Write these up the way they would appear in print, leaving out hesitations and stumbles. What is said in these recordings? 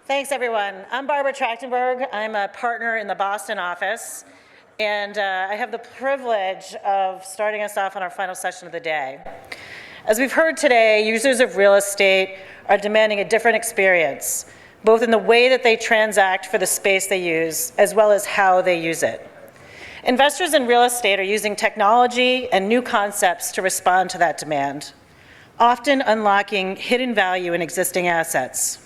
Thanks, everyone. I'm Barbara Trachtenberg. I'm a partner in the Boston office, and I have the privilege of starting us off on our final session of the day. As we've heard today, users of real estate are demanding a different experience, both in the way that they transact for the space they use, as well as how they use it. Investors in real estate are using technology and new concepts to respond to that demand, often unlocking hidden value in existing assets.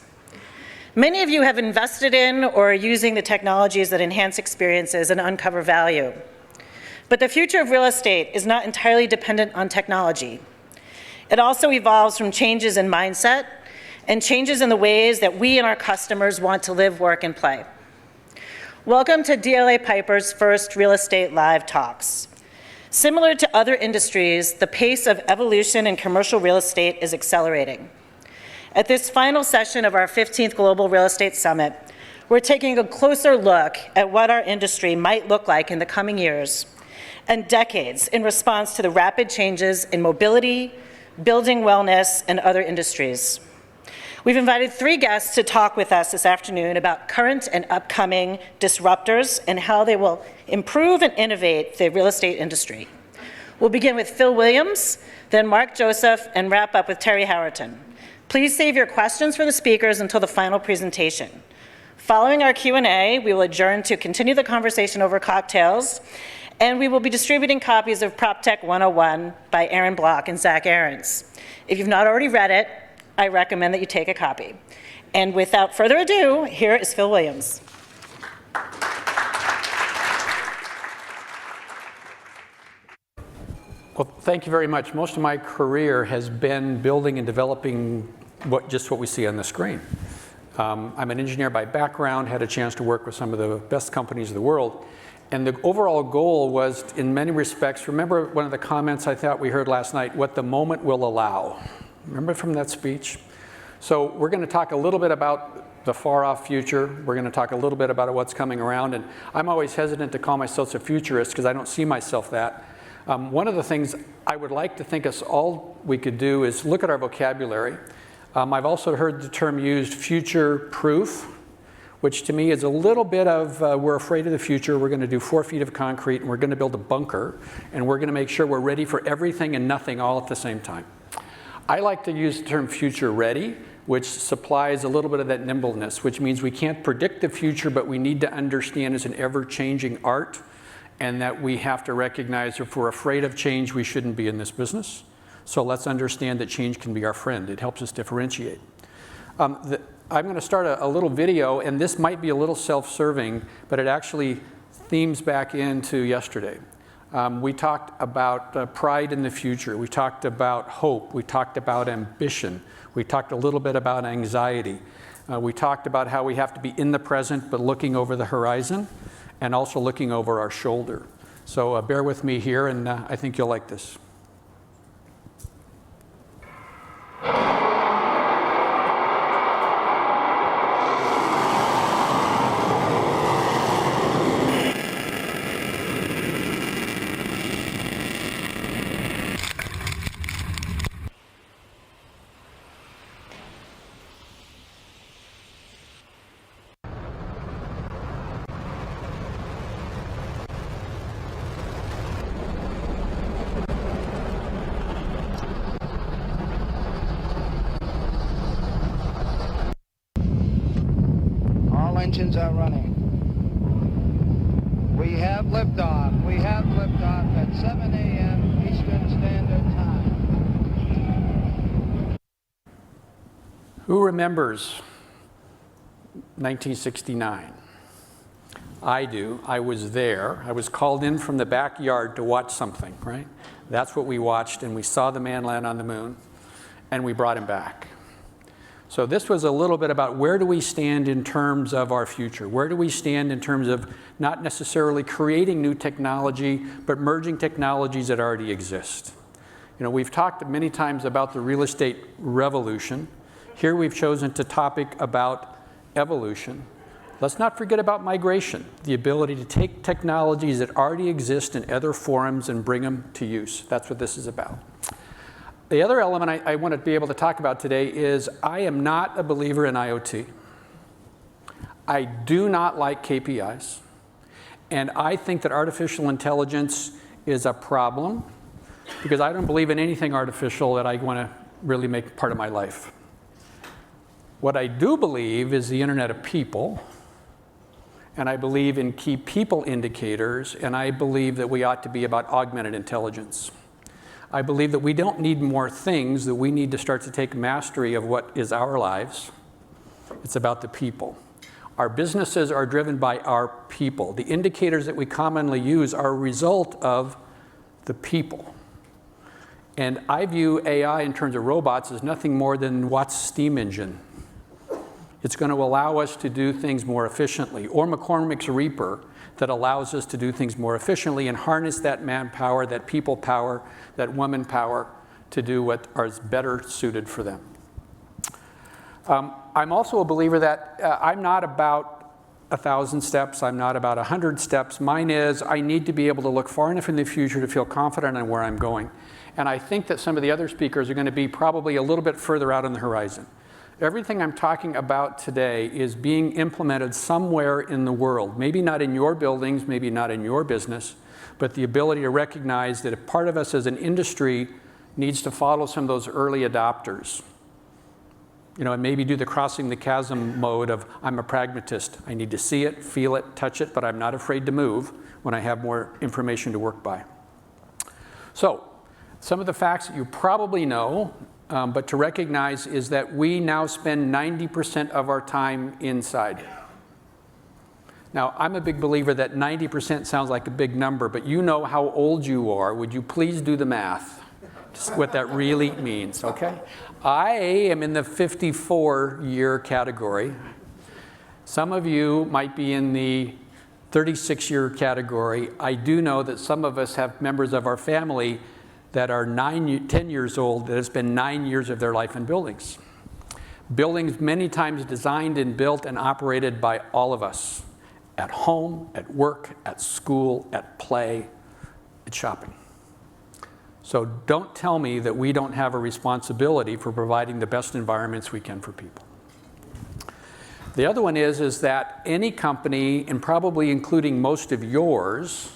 Many of you have invested in or are using the technologies that enhance experiences and uncover value. But the future of real estate is not entirely dependent on technology. It also evolves from changes in mindset and changes in the ways that we and our customers want to live, work, and play. Welcome to DLA Piper's first Real Estate Live Talks. Similar to other industries, the pace of evolution in commercial real estate is accelerating. At this final session of our 15th Global Real Estate Summit, we're taking a closer look at what our industry might look like in the coming years and decades in response to the rapid changes in mobility, building wellness, and other industries. We've invited 3 guests to talk with us this afternoon about current and upcoming disruptors and how they will improve and innovate the real estate industry. We'll begin with Phil Williams, then Mark Joseph, and wrap up with Terry Howerton. Please save your questions for the speakers until the final presentation. Following our Q&A, we will adjourn to continue the conversation over cocktails, and we will be distributing copies of PropTech 101 by Aaron Block and Zach Aarons. If you've not already read it, I recommend that you take a copy. And without further ado, here is Phil Williams. Well, thank you very much. Most of my career has been building and developing just what we see on the screen. I'm an engineer by background, had a chance to work with some of the best companies in the world. And the overall goal was, in many respects, remember one of the comments I thought we heard last night, what the moment will allow. Remember from that speech? So we're going to talk a little bit about the far-off future. We're going to talk a little bit about what's coming around. And I'm always hesitant to call myself a futurist because I don't see myself that. One of the things I would like to think us all we could do is look at our vocabulary. I've also heard the term used, future-proof, which to me is a little bit of we're afraid of the future, we're going to do 4 feet of concrete, and we're going to build a bunker, and we're going to make sure we're ready for everything and nothing all at the same time. I like to use the term future-ready, which supplies a little bit of that nimbleness, which means we can't predict the future, but we need to understand it's an ever-changing art, and that we have to recognize if we're afraid of change, we shouldn't be in this business. So let's understand that change can be our friend. It helps us differentiate. I'm going to start a little video, and this might be a little self-serving, but it actually themes back into yesterday. We talked about pride in the future. We talked about hope. We talked about ambition. We talked a little bit about anxiety. We talked about how we have to be in the present, but looking over the horizon, and also looking over our shoulder. So bear with me here, and I think you'll like this. Engines are running. We have liftoff. We have liftoff at 7 a.m. Eastern Standard Time. Who remembers 1969? I do. I was there. I was called in from the backyard to watch something, right? That's what we watched, and we saw the man land on the moon, and we brought him back. So this was a little bit about where do we stand in terms of our future? Where do we stand in terms of not necessarily creating new technology, but merging technologies that already exist? You know, we've talked many times about the real estate revolution. Here we've chosen to topic about evolution. Let's not forget about migration, the ability to take technologies that already exist in other forums and bring them to use. That's what this is about. The other element I want to be able to talk about today is I am not a believer in IoT. I do not like KPIs. And I think that artificial intelligence is a problem because I don't believe in anything artificial that I want to really make part of my life. What I do believe is the Internet of People, and I believe in key people indicators, and I believe that we ought to be about augmented intelligence. I believe that we don't need more things, that we need to start to take mastery of what is our lives. It's about the people. Our businesses are driven by our people. The indicators that we commonly use are a result of the people. And I view AI in terms of robots as nothing more than Watt's steam engine. It's going to allow us to do things more efficiently, or McCormick's Reaper that allows us to do things more efficiently and harness that manpower, that people power, that woman power to do what is better suited for them. I'm also a believer that I'm not about 1,000 steps, I'm not about 100 steps. Mine is I need to be able to look far enough in the future to feel confident in where I'm going. And I think that some of the other speakers are going to be probably a little bit further out on the horizon. Everything I'm talking about today is being implemented somewhere in the world. Maybe not in your buildings, maybe not in your business, but the ability to recognize that a part of us as an industry needs to follow some of those early adopters. You know, and maybe do the crossing the chasm mode of I'm a pragmatist. I need to see it, feel it, touch it, but I'm not afraid to move when I have more information to work by. So, some of the facts that you probably know, but to recognize is that we now spend 90% of our time inside. Now, I'm a big believer that 90% sounds like a big number, but you know how old you are. Would you please do the math? Just what that really means, okay? I am in the 54-year category. Some of you might be in the 36-year category. I do know that some of us have members of our family that are 10 years old that have spent 9 years of their life in buildings. Buildings many times designed and built and operated by all of us, at home, at work, at school, at play, at shopping. So don't tell me that we don't have a responsibility for providing the best environments we can for people. The other one is that any company, and probably including most of yours,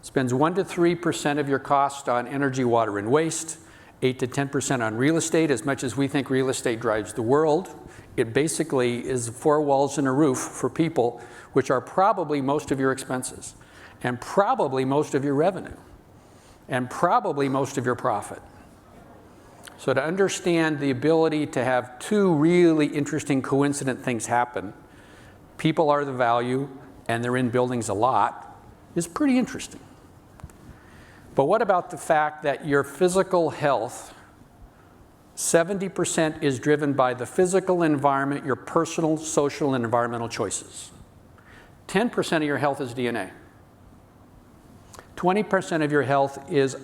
spends 1 to 3% of your cost on energy, water, and waste, 8 to 10% on real estate. As much as we think real estate drives the world, it basically is 4 walls and a roof for people, which are probably most of your expenses, and probably most of your revenue, and probably most of your profit. So to understand the ability to have 2 really interesting coincident things happen, people are the value, and they're in buildings a lot, is pretty interesting. But what about the fact that your physical health, 70% is driven by the physical environment, your personal, social, and environmental choices. 10% of your health is DNA. 20% of your health is,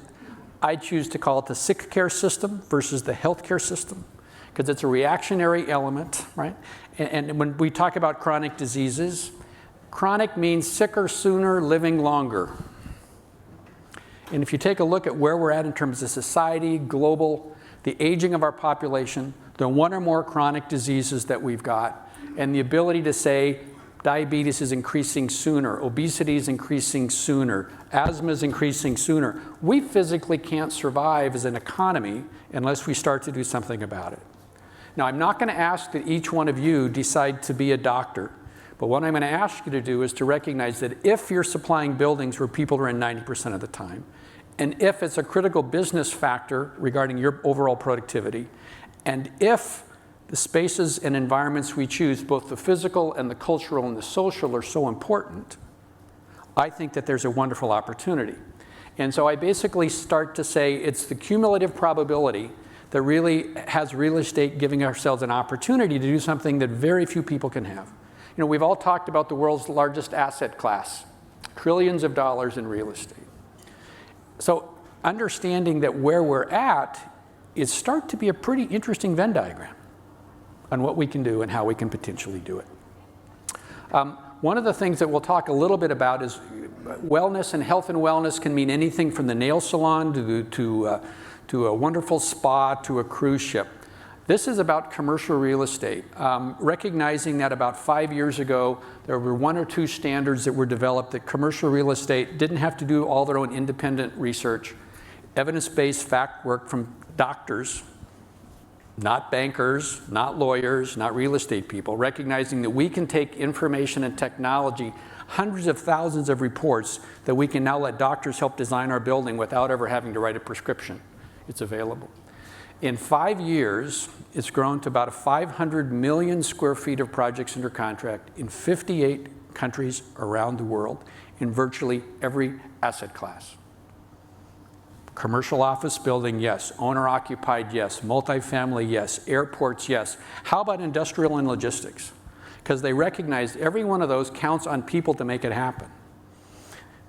I choose to call it the sick care system versus the healthcare system, because it's a reactionary element, right? And when we talk about chronic diseases, chronic means sicker sooner, living longer. And if you take a look at where we're at in terms of society, global, the aging of our population, the 1 or more chronic diseases that we've got, and the ability to say diabetes is increasing sooner, obesity is increasing sooner, asthma is increasing sooner. We physically can't survive as an economy unless we start to do something about it. Now, I'm not going to ask that each one of you decide to be a doctor, but what I'm going to ask you to do is to recognize that if you're supplying buildings where people are in 90% of the time, and if it's a critical business factor regarding your overall productivity, and if the spaces and environments we choose, both the physical and the cultural and the social, are so important, I think that there's a wonderful opportunity. And so I basically start to say it's the cumulative probability that really has real estate giving ourselves an opportunity to do something that very few people can have. You know, we've all talked about the world's largest asset class, trillions of dollars in real estate. So understanding that where we're at is start to be a pretty interesting Venn diagram on what we can do and how we can potentially do it. One of the things that we'll talk a little bit about is wellness, and health and wellness can mean anything from the nail salon to a wonderful spa to a cruise ship. This is about commercial real estate, recognizing that about 5 years ago, there were 1 or 2 standards that were developed that commercial real estate didn't have to do all their own independent research, evidence-based fact work from doctors, not bankers, not lawyers, not real estate people, recognizing that we can take information and technology, hundreds of thousands of reports that we can now let doctors help design our building without ever having to write a prescription. It's available. In 5 years, it's grown to about 500 million square feet of projects under contract in 58 countries around the world in virtually every asset class. Commercial office building, yes. Owner-occupied, yes. Multifamily, yes. Airports, yes. How about industrial and logistics? Because they recognize every one of those counts on people to make it happen.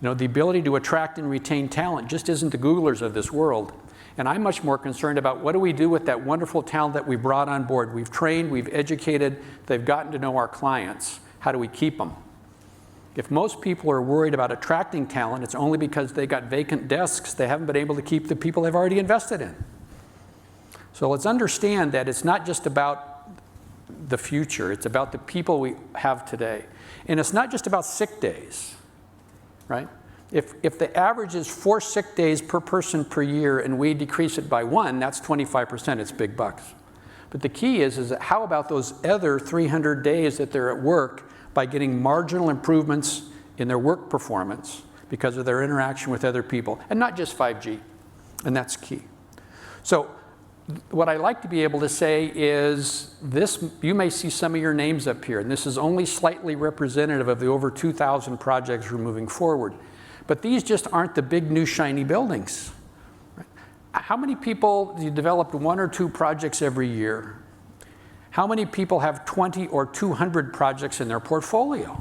You know, the ability to attract and retain talent just isn't the Googlers of this world. And I'm much more concerned about what do we do with that wonderful talent that we brought on board. We've trained, we've educated, they've gotten to know our clients. How do we keep them? If most people are worried about attracting talent, it's only because they got vacant desks. They haven't been able to keep the people they've already invested in. So let's understand that it's not just about the future. It's about the people we have today. And it's not just about sick days, right? If the average is 4 sick days per person per year and we decrease it by 1, that's 25%, it's big bucks. But the key is that how about those other 300 days that they're at work by getting marginal improvements in their work performance because of their interaction with other people, and not just 5G, and that's key. So what I like to be able to say is this, you may see some of your names up here, and this is only slightly representative of the over 2,000 projects we're moving forward. But these just aren't the big new shiny buildings. Right? How many people you developed 1 or 2 projects every year? How many people have 20 or 200 projects in their portfolio?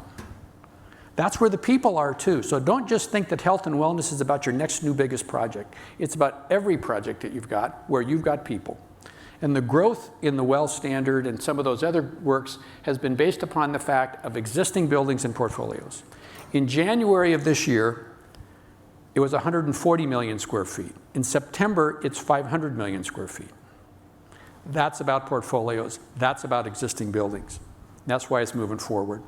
That's where the people are too. So don't just think that health and wellness is about your next new biggest project. It's about every project that you've got where you've got people. And the growth in the WELL standard and some of those other works has been based upon the fact of existing buildings and portfolios. In January of this year, it was 140 million square feet. In September, it's 500 million square feet. That's about portfolios. That's about existing buildings. That's why it's moving forward.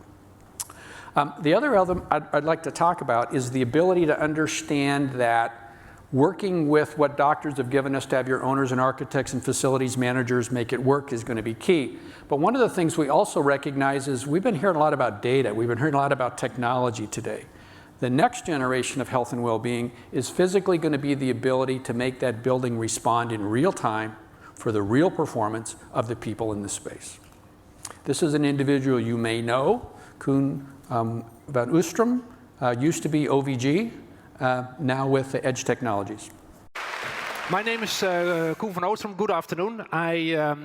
The other element I'd like to talk about is the ability to understand that working with what doctors have given us to have your owners and architects and facilities managers make it work is going to be key. But one of the things we also recognize is we've been hearing a lot about data. We've been hearing a lot about technology today. The next generation of health and well-being is physically going to be the ability to make that building respond in real time for the real performance of the people in the space. This is an individual you may know, Koen van Oostrom, used to be OVG, now with Edge Technologies. My name is Koen van Oostrom. Good afternoon. I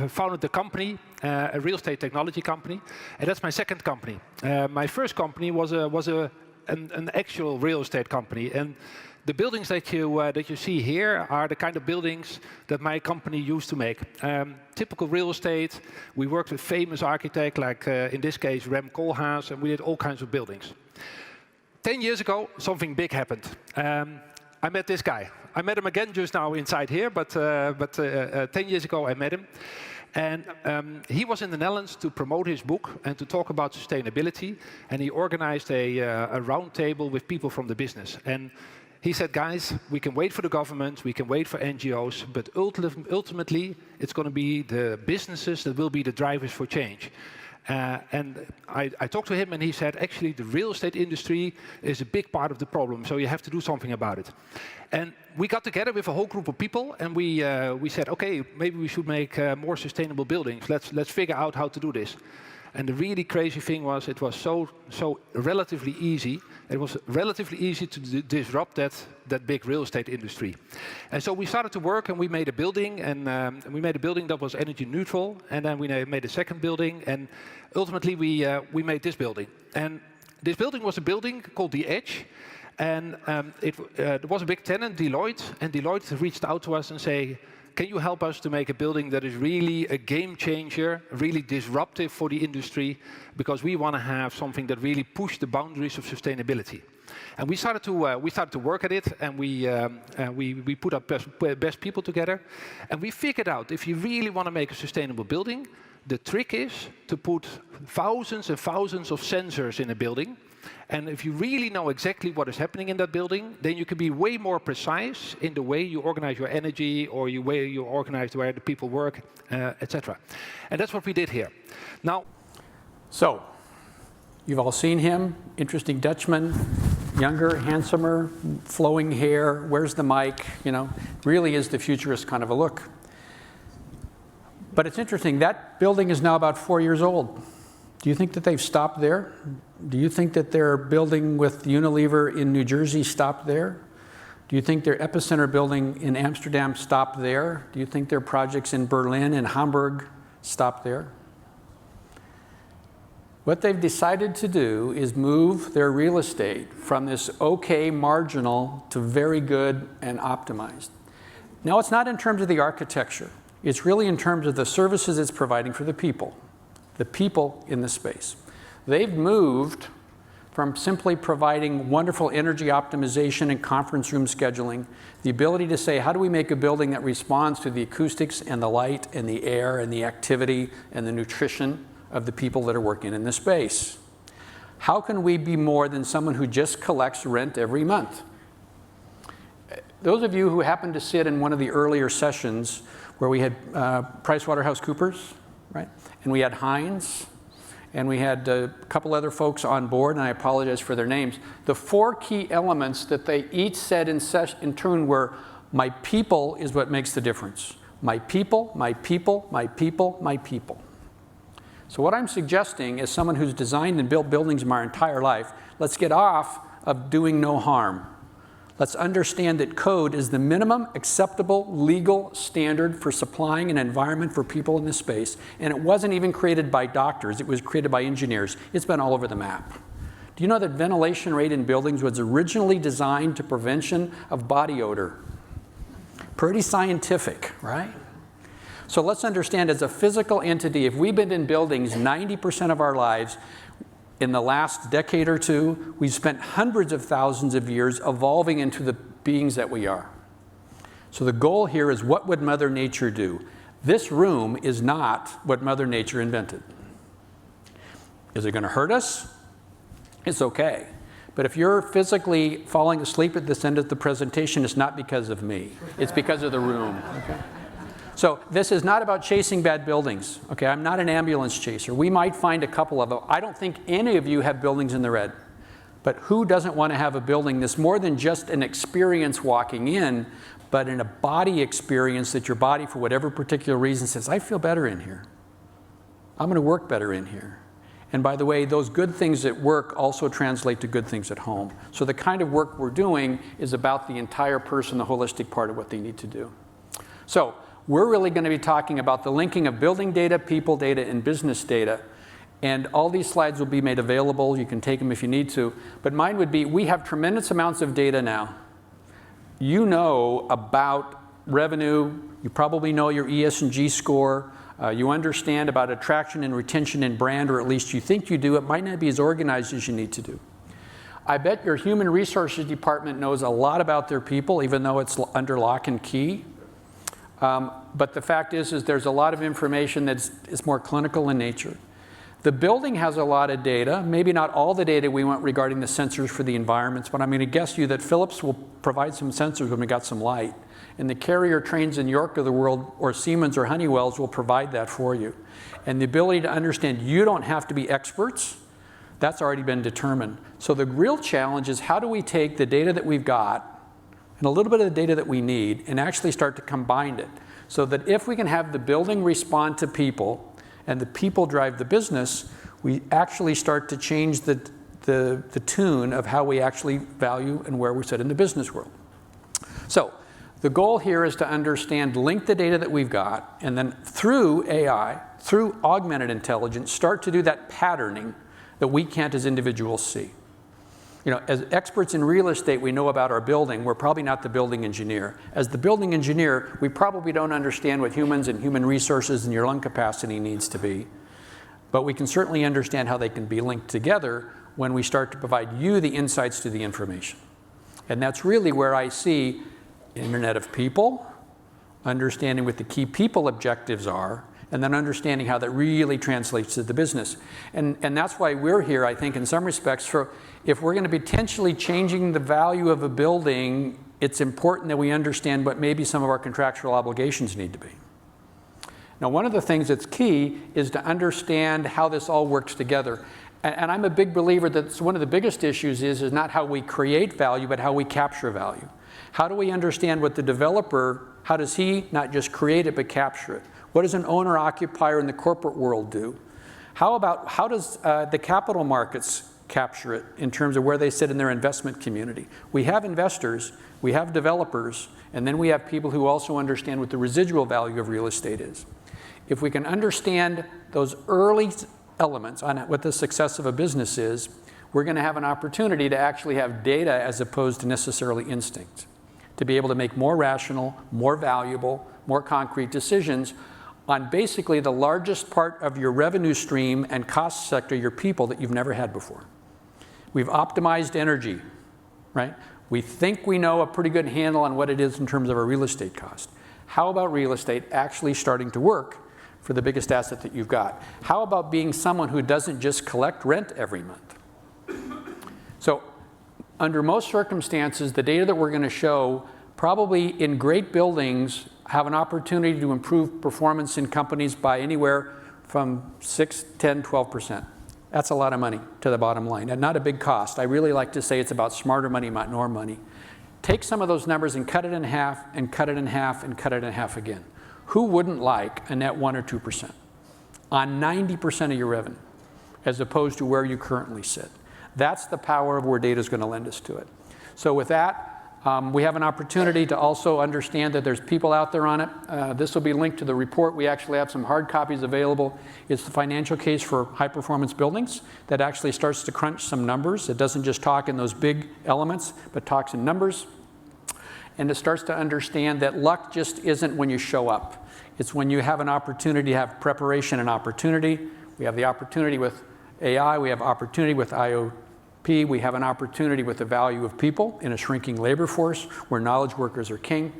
founded the company, a real estate technology company, and that's my second company. My first company was an actual real estate company, and the buildings that you see here are the kind of buildings that my company used to make. Typical real estate. We worked with famous architects like, in this case, Rem Koolhaas, and we did all kinds of buildings. 10 years ago, something big happened. I met this guy. I met him again just now inside here, but 10 years ago I met him. And he was in the Netherlands to promote his book and to talk about sustainability. And he organized a round table with people from the business. And he said, guys, we can wait for the government, we can wait for NGOs, but ultimately it's going to be the businesses that will be the drivers for change. And I talked to him and he said, actually, the real estate industry is a big part of the problem, so you have to do something about it. And we got together with a whole group of people and we said, okay, maybe we should make more sustainable buildings. Let's figure out how to do this. And the really crazy thing was, it was so relatively easy. It was relatively easy to disrupt that big real estate industry. And so we started to work, and we made a building, and we made a building that was energy neutral. And then we made a second building, and ultimately we made this building. And this building was a building called the Edge. And there was a big tenant, Deloitte, and Deloitte reached out to us and say, can you help us to make a building that is really a game changer, really disruptive for the industry, because we want to have something that really pushes the boundaries of sustainability. And we started to work at it, and we put our best people together, and we figured out if you really want to make a sustainable building, the trick is to put thousands and thousands of sensors in a building. And if you really know exactly what is happening in that building, then you can be way more precise in the way you organize your energy or the way you organize where the people work, etc. And that's what we did here. Now, So, you've all seen him, interesting Dutchman, younger, handsomer, flowing hair, where's the mic, you know, really is the futurist kind of a look. But it's interesting, that building is now about 4 years old. Do you think that they've stopped there? Do you think that their building with Unilever in New Jersey stopped there? Do you think their epicenter building in Amsterdam stopped there? Do you think their projects in Berlin and Hamburg stopped there? What they've decided to do is move their real estate from this okay marginal to very good and optimized. Now, it's not in terms of the architecture. It's really in terms of the services it's providing for the people in the space. They've moved from simply providing wonderful energy optimization and conference room scheduling, the ability to say, how do we make a building that responds to the acoustics and the light and the air and the activity and the nutrition of the people that are working in the space? How can we be more than someone who just collects rent every month? Those of you who happened to sit in one of the earlier sessions where we had PricewaterhouseCoopers, right? And we had Heinz, and we had a couple other folks on board, and I apologize for their names. The 4 key elements that they each said in turn were, my people is what makes the difference. My people, my people, my people, my people. So what I'm suggesting is someone who's designed and built buildings my entire life, let's get off of doing no harm. Let's understand that code is the minimum acceptable legal standard for supplying an environment for people in this space. And it wasn't even created by doctors, it was created by engineers. It's been all over the map. Do you know that ventilation rate in buildings was originally designed to prevention of body odor? Pretty scientific, right? So let's understand, as a physical entity, if we've been in buildings 90% of our lives, in the last decade or two, we've spent hundreds of thousands of years evolving into the beings that we are. So the goal here is, what would Mother Nature do? This room is not what Mother Nature invented. Is it going to hurt us? It's okay. But if you're physically falling asleep at this end of the presentation, it's not because of me. It's because of the room. Okay? So this is not about chasing bad buildings. Okay, I'm not an ambulance chaser. We might find a couple of them. I don't think any of you have buildings in the red. But who doesn't want to have a building that's more than just an experience walking in, but in a body experience that your body, for whatever particular reason, says, I feel better in here. I'm going to work better in here. And by the way, those good things at work also translate to good things at home. So the kind of work we're doing is about the entire person, the holistic part of what they need to do. So we're really going to be talking about the linking of building data, people data, and business data. And all these slides will be made available. You can take them if you need to. But mine would be, we have tremendous amounts of data now. You know about revenue. You probably know your ES&G score. You understand about attraction and retention and brand, or at least you think you do. It might not be as organized as you need to do. I bet your human resources department knows a lot about their people, even though it's under lock and key. But the fact is there's a lot of information that's more clinical in nature. The building has a lot of data, maybe not all the data we want regarding the sensors for the environments, but I'm going to guess you that Philips will provide some sensors when we got some light. And the Carrier trains in York of the world, or Siemens or Honeywell's, will provide that for you. And the ability to understand, you don't have to be experts. That's already been determined. So the real challenge is, how do we take the data that we've got and a little bit of the data that we need and actually start to combine it, so that if we can have the building respond to people and the people drive the business, we actually start to change the tune of how we actually value and where we sit in the business world. So the goal here is to understand, link the data that we've got, and then through AI, through augmented intelligence, start to do that patterning that we can't as individuals see. You know, as experts in real estate, we know about our building. We're probably not the building engineer. As the building engineer, we probably don't understand what humans and human resources and your lung capacity needs to be. But we can certainly understand how they can be linked together when we start to provide you the insights to the information. And that's really where I see Internet of People, understanding what the key people objectives are, and then understanding how that really translates to the business. And that's why we're here, I think, in some respects, for if we're going to be potentially changing the value of a building, it's important that we understand what maybe some of our contractual obligations need to be. Now, one of the things that's key is to understand how this all works together. And I'm a big believer that one of the biggest issues is not how we create value, but how we capture value. How do we understand what the developer, how does he not just create it, but capture it? What does an owner-occupier in the corporate world do? How does the capital markets capture it in terms of where they sit in their investment community? We have investors, we have developers, and then we have people who also understand what the residual value of real estate is. If we can understand those early elements on what the success of a business is, we're going to have an opportunity to actually have data as opposed to necessarily instinct, to be able to make more rational, more valuable, more concrete decisions on basically the largest part of your revenue stream and cost sector, your people, that you've never had before. We've optimized energy, right? We think we know a pretty good handle on what it is in terms of our real estate cost. How about real estate actually starting to work for the biggest asset that you've got? How about being someone who doesn't just collect rent every month? So under most circumstances, the data that we're going to show probably in great buildings have an opportunity to improve performance in companies by anywhere from 6, 10, 12%. That's a lot of money to the bottom line, and not a big cost. I really like to say it's about smarter money, not more money. Take some of those numbers and cut it in half, and cut it in half, and cut it in half again. Who wouldn't like a net 1 or 2% on 90% of your revenue, as opposed to where you currently sit? That's the power of where data is going to lend us to it. So with that, we have an opportunity to also understand that there's people out there on it. This will be linked to the report. We actually have some hard copies available. It's the financial case for high-performance buildings that actually starts to crunch some numbers. It doesn't just talk in those big elements, but talks in numbers. And it starts to understand that luck just isn't when you show up. It's when you have an opportunity to have preparation and opportunity. We have the opportunity with AI. We have opportunity with IoT. We have an opportunity with the value of people in a shrinking labor force where knowledge workers are king.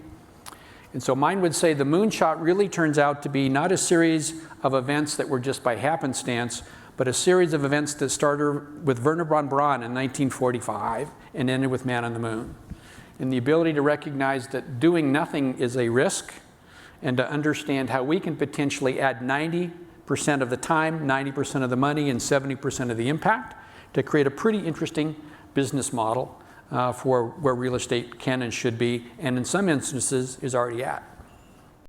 And so mine would say the moonshot really turns out to be not a series of events that were just by happenstance, but a series of events that started with Wernher von Braun in 1945 and ended with Man on the Moon. And the ability to recognize that doing nothing is a risk, and to understand how we can potentially add 90% of the time, 90% of the money, and 70% of the impact to create a pretty interesting business model for where real estate can and should be, and in some instances is already at.